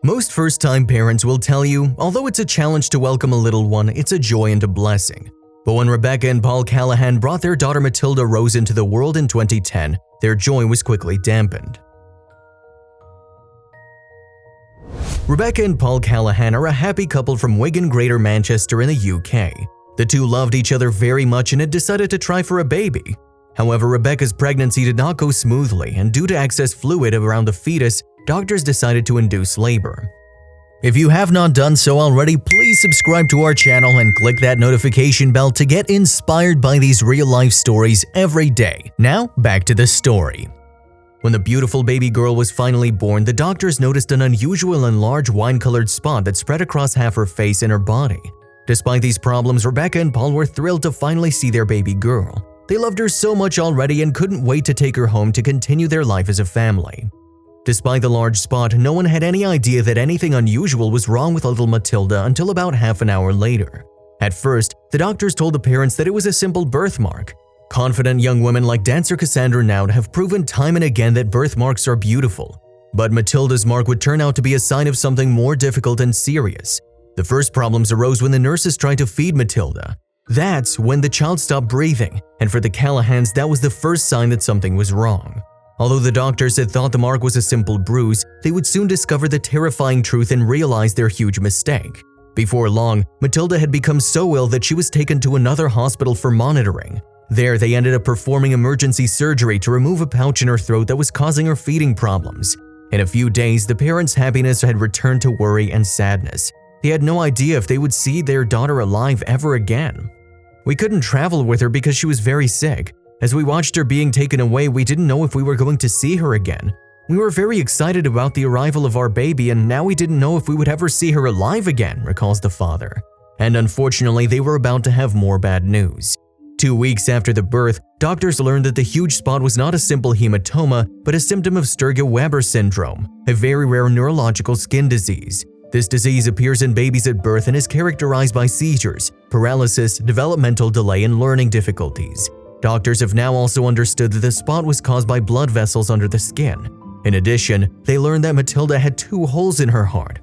Most first-time parents will tell you, although it's a challenge to welcome a little one, it's a joy and a blessing. But when Rebecca and Paul Callahan brought their daughter Matilda Rose into the world in 2010, their joy was quickly dampened. Rebecca and Paul Callahan are a happy couple from Wigan, Greater Manchester in the UK. The two loved each other very much and had decided to try for a baby. However, Rebecca's pregnancy did not go smoothly, and due to excess fluid around the fetus, doctors decided to induce labor. If you have not done so already, please subscribe to our channel and click that notification bell to get inspired by these real-life stories every day. Now, back to the story. When the beautiful baby girl was finally born, the doctors noticed an unusual and large wine-colored spot that spread across half her face and her body. Despite these problems, Rebecca and Paul were thrilled to finally see their baby girl. They loved her so much already and couldn't wait to take her home to continue their life as a family. Despite the large spot, no one had any idea that anything unusual was wrong with little Matilda until about half an hour later. At first, the doctors told the parents that it was a simple birthmark. Confident young women like dancer Cassandra Naud have proven time and again that birthmarks are beautiful. But Matilda's mark would turn out to be a sign of something more difficult and serious. The first problems arose when the nurses tried to feed Matilda. That's when the child stopped breathing, and for the Callahans, that was the first sign that something was wrong. Although the doctors had thought the mark was a simple bruise, they would soon discover the terrifying truth and realize their huge mistake. Before long, Matilda had become so ill that she was taken to another hospital for monitoring. There, they ended up performing emergency surgery to remove a pouch in her throat that was causing her feeding problems. In a few days, the parents' happiness had returned to worry and sadness. They had no idea if they would see their daughter alive ever again. We couldn't travel with her because she was very sick. As we watched her being taken away, we didn't know if we were going to see her again. We were very excited about the arrival of our baby, and now we didn't know if we would ever see her alive again, recalls the father. And unfortunately, they were about to have more bad news. 2 weeks after the birth, doctors learned that the huge spot was not a simple hematoma, but a symptom of Sturge-Weber syndrome, a very rare neurological skin disease. This disease appears in babies at birth and is characterized by seizures, paralysis, developmental delay, and learning difficulties. Doctors have now also understood that the spot was caused by blood vessels under the skin. In addition, they learned that Matilda had 2 holes in her heart.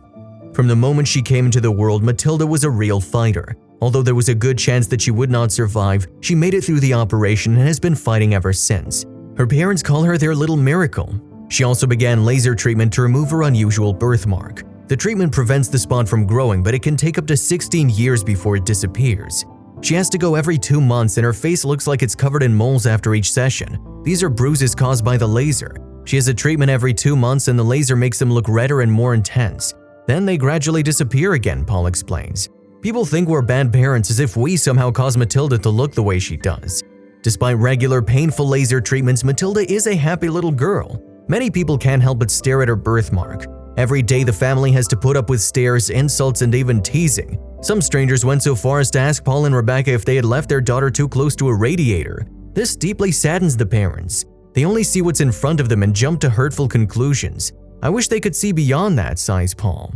From the moment she came into the world, Matilda was a real fighter. Although there was a good chance that she would not survive, she made it through the operation and has been fighting ever since. Her parents call her their little miracle. She also began laser treatment to remove her unusual birthmark. The treatment prevents the spot from growing, but it can take up to 16 years before it disappears. She has to go every 2 months and her face looks like it's covered in moles after each session. These are bruises caused by the laser. She has a treatment every 2 months and the laser makes them look redder and more intense. Then they gradually disappear again, Paul explains. People think we're bad parents as if we somehow cause Matilda to look the way she does. Despite regular painful laser treatments, Matilda is a happy little girl. Many people can't help but stare at her birthmark. Every day the family has to put up with stares, insults, and even teasing. Some strangers went so far as to ask Paul and Rebecca if they had left their daughter too close to a radiator. This deeply saddens the parents. They only see what's in front of them and jump to hurtful conclusions. I wish they could see beyond that, sighs Paul.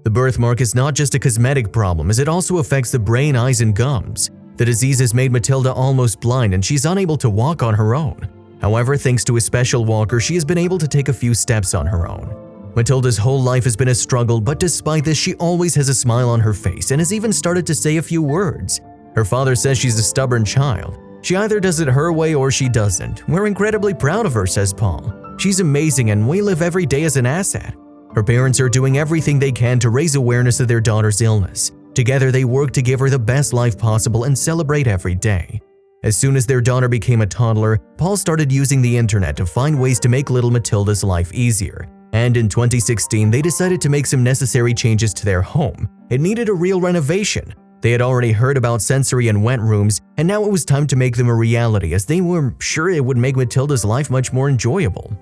The birthmark is not just a cosmetic problem, as it also affects the brain, eyes, and gums. The disease has made Matilda almost blind and she's unable to walk on her own. However, thanks to a special walker, she has been able to take a few steps on her own. Matilda's whole life has been a struggle, but despite this, she always has a smile on her face and has even started to say a few words. Her father says she's a stubborn child. She either does it her way or she doesn't. We're incredibly proud of her, says Paul. She's amazing and we live every day as an asset. Her parents are doing everything they can to raise awareness of their daughter's illness. Together, they work to give her the best life possible and celebrate every day. As soon as their daughter became a toddler, Paul started using the internet to find ways to make little Matilda's life easier. And in 2016, they decided to make some necessary changes to their home. It needed a real renovation. They had already heard about sensory and wet rooms, and now it was time to make them a reality as they were sure it would make Matilda's life much more enjoyable.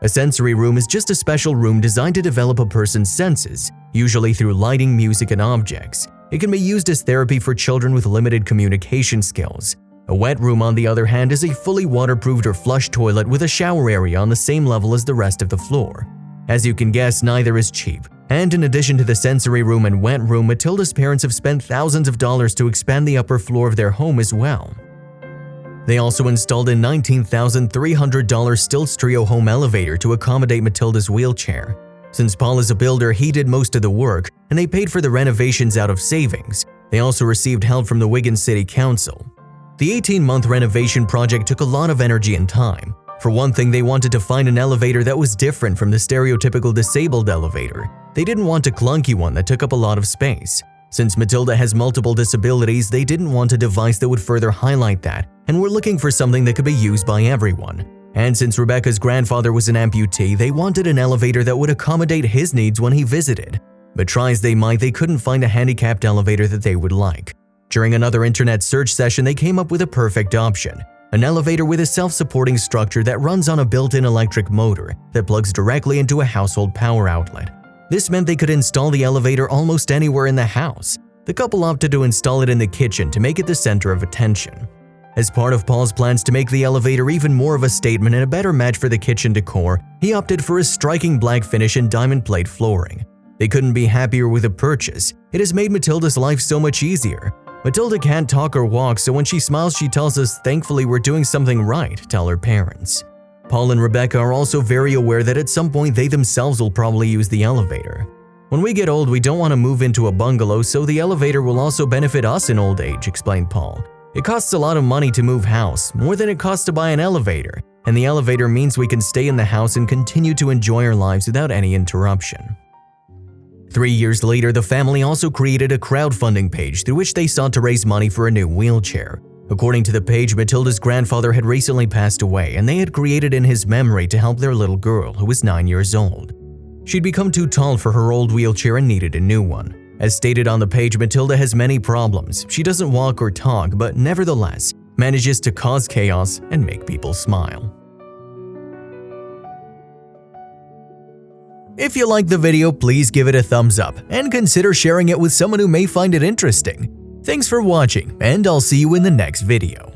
A sensory room is just a special room designed to develop a person's senses, usually through lighting, music, and objects. It can be used as therapy for children with limited communication skills. A wet room, on the other hand, is a fully waterproofed or flush toilet with a shower area on the same level as the rest of the floor. As you can guess, neither is cheap. And in addition to the sensory room and wet room, Matilda's parents have spent thousands of dollars to expand the upper floor of their home as well. They also installed a $19,300 Stilts Trio home elevator to accommodate Matilda's wheelchair. Since Paul is a builder, he did most of the work, and they paid for the renovations out of savings. They also received help from the Wigan City Council. The 18-month renovation project took a lot of energy and time. For one thing, they wanted to find an elevator that was different from the stereotypical disabled elevator. They didn't want a clunky one that took up a lot of space. Since Matilda has multiple disabilities, they didn't want a device that would further highlight that, and were looking for something that could be used by everyone. And since Rebecca's grandfather was an amputee, they wanted an elevator that would accommodate his needs when he visited. But try as they might, they couldn't find a handicapped elevator that they would like. During another internet search session, they came up with a perfect option: an elevator with a self-supporting structure that runs on a built-in electric motor that plugs directly into a household power outlet. This meant they could install the elevator almost anywhere in the house. The couple opted to install it in the kitchen to make it the center of attention. As part of Paul's plans to make the elevator even more of a statement and a better match for the kitchen decor, he opted for a striking black finish and diamond plate flooring. They couldn't be happier with the purchase. It has made Matilda's life so much easier. Matilda can't talk or walk, so when she smiles, she tells us, "Thankfully, we're doing something right," tell her parents. Paul and Rebecca are also very aware that at some point they themselves will probably use the elevator. "When we get old, we don't want to move into a bungalow, so the elevator will also benefit us in old age," explained Paul. "It costs a lot of money to move house, more than it costs to buy an elevator, and the elevator means we can stay in the house and continue to enjoy our lives without any interruption." 3 years later, the family also created a crowdfunding page through which they sought to raise money for a new wheelchair. According to the page, Matilda's grandfather had recently passed away, and they had created in his memory to help their little girl, who was 9 years old. She'd become too tall for her old wheelchair and needed a new one. As stated on the page, Matilda has many problems. She doesn't walk or talk, but nevertheless manages to cause chaos and make people smile. If you liked the video, please give it a thumbs up and consider sharing it with someone who may find it interesting. Thanks for watching, and I'll see you in the next video.